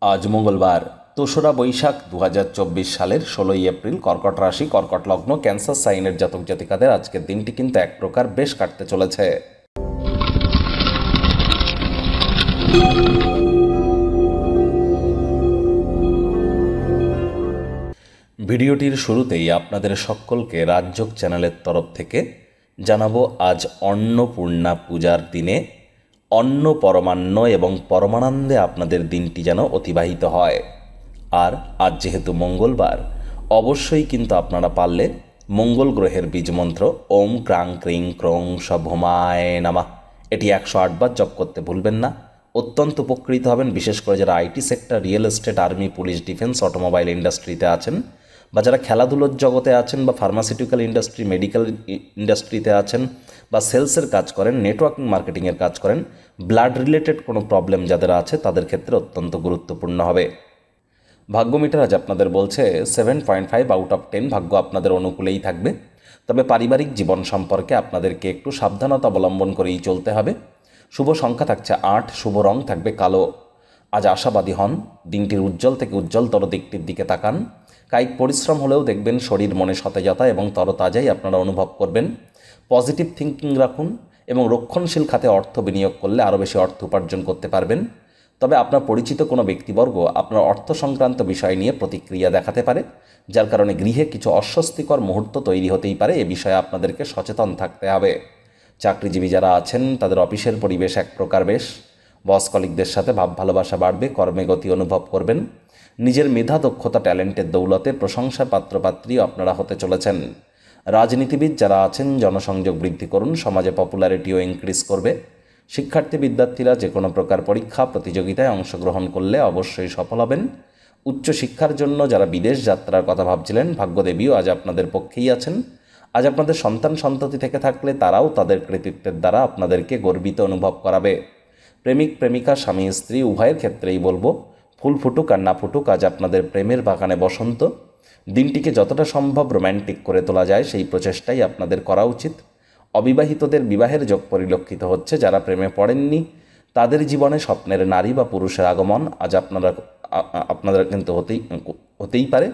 আজ মঙ্গলবার ২রা বৈশাখ ২০২৪ সালের ১৬ই এপ্রিল। কর্কট রাশি, কর্কট লগ্ন, ক্যান্সার সাইনের জাতক জাতিকাদের আজকের দিনটি কিন্তু এক প্রকার বেশ কাটতে চলেছে। ভিডিওটির শুরুতেই আপনাদের সকলকে রাজযোগ চ্যানেলের তরফ থেকে জানাবো আজ অন্নপূর্ণা পূজার দিনে অন্ন পরমান্ন এবং পরমানন্দে আপনাদের দিনটি যেন অতিবাহিত হয়। আর আজ যেহেতু মঙ্গলবার, অবশ্যই কিন্তু আপনারা পারলে মঙ্গল গ্রহের বীজমন্ত্র ওম ক্রাং ক্রিং ক্রং সভমায় নামা এটি ১০৮ বার জপ করতে ভুলবেন না। অত্যন্ত উপকৃত হবেন, বিশেষ করে যারা IT sector, real estate, army, police, defence, automobile ইন্ডাস্ট্রিতে আছেন, বা যারা খেলাধুলোর জগতে আছেন, বা ফার্মাসিউটিক্যাল ইন্ডাস্ট্রি, মেডিকেল ইন্ডাস্ট্রিতে আছেন, বা সেলসের কাজ করেন, নেটওয়ার্কিং মার্কেটিংয়ের কাজ করেন, ব্লাড রিলেটেড কোনো প্রবলেম যাদের আছে তাদের ক্ষেত্রে অত্যন্ত গুরুত্বপূর্ণ হবে। ভাগ্য মিটার আজ আপনাদের বলছে 7.5 আউট অফ 10 ভাগ্য আপনাদের অনুকূলেই থাকবে। তবে পারিবারিক জীবন সম্পর্কে আপনাদেরকে একটু সাবধানতা অবলম্বন করেই চলতে হবে। শুভ সংখ্যা থাকছে 8, শুভ রং থাকবে কালো। আজ আশাবাদী হন, দিনটির উজ্জ্বল থেকে উজ্জ্বলতর দিকটির দিকে তাকান। কায়িক পরিশ্রম হলেও দেখবেন শরীর মনে সতেজতা এবং তরতাজাই আপনারা অনুভব করবেন। পজিটিভ থিঙ্কিং রাখুন এবং রক্ষণশীল খাতে অর্থ বিনিয়োগ করলে আরও বেশি অর্থ উপার্জন করতে পারবেন। তবে আপনার পরিচিত কোনো ব্যক্তিবর্গ আপনার অর্থ সংক্রান্ত বিষয় নিয়ে প্রতিক্রিয়া দেখাতে পারে, যার কারণে গৃহে কিছু অস্বস্তিকর মুহূর্ত তৈরি হতেই পারে। এ বিষয়ে আপনাদেরকে সচেতন থাকতে হবে। চাকরিজীবী যারা আছেন তাদের অফিসের পরিবেশ এক প্রকার বেশ। বস কলিগদের সাথে ভাব ভালোবাসা বাড়বে, কর্মে গতি অনুভব করবেন। নিজের মেধা, দক্ষতা, ট্যালেন্টের দৌলতে প্রশংসার পাত্রপাত্রী আপনারা হতে চলেছেন। রাজনীতিবিদ যারা আছেন জনসংযোগ বৃদ্ধি করুন, সমাজে পপুলারিটিও ইনক্রিজ করবে। শিক্ষার্থী বিদ্যার্থীরা যে কোনো প্রকার পরীক্ষা প্রতিযোগিতায় অংশগ্রহণ করলে অবশ্যই সফল হবেন। উচ্চশিক্ষার জন্য যারা বিদেশ যাত্রার কথা ভাবছিলেন, ভাগ্যদেবীও আজ আপনাদের পক্ষেই আছেন। আজ আপনাদের সন্তান সন্ততি থেকে থাকলে তারাও তাদের কৃতিত্বের দ্বারা আপনাদেরকে গর্বিত অনুভব করাবে। প্রেমিক প্রেমিকা, স্বামী স্ত্রী উভয়ের ক্ষেত্রেই বলবো, ফুল ফুটুক আর না ফুটুক, আজ আপনাদের প্রেমের বাগানে বসন্ত। দিনটিকে যতটা সম্ভব রোম্যান্টিক করে তোলা যায় সেই প্রচেষ্টাই আপনাদের করা উচিত। অবিবাহিতদের বিবাহের যোগ পরিলক্ষিত হচ্ছে। যারা প্রেমে পড়েননি তাদের জীবনে স্বপ্নের নারী বা পুরুষের আগমন আজ আপনাদের কিন্তু হতেই পারে।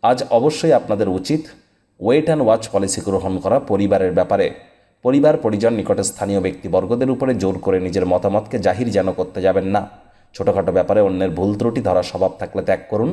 আজ অবশ্যই আপনাদের উচিত ওয়েট অ্যান্ড ওয়াচ পলিসি গ্রহণ করা পরিবারের ব্যাপারে। পরিবার পরিজন, নিকটে স্থানীয় ব্যক্তিবর্গদের উপরে জোর করে নিজের মতামতকে জাহির যেন করতে যাবেন না। ছোটোখাটো ব্যাপারে অন্যের ভুল ত্রুটি ধরার স্বভাব থাকলে ত্যাগ করুন।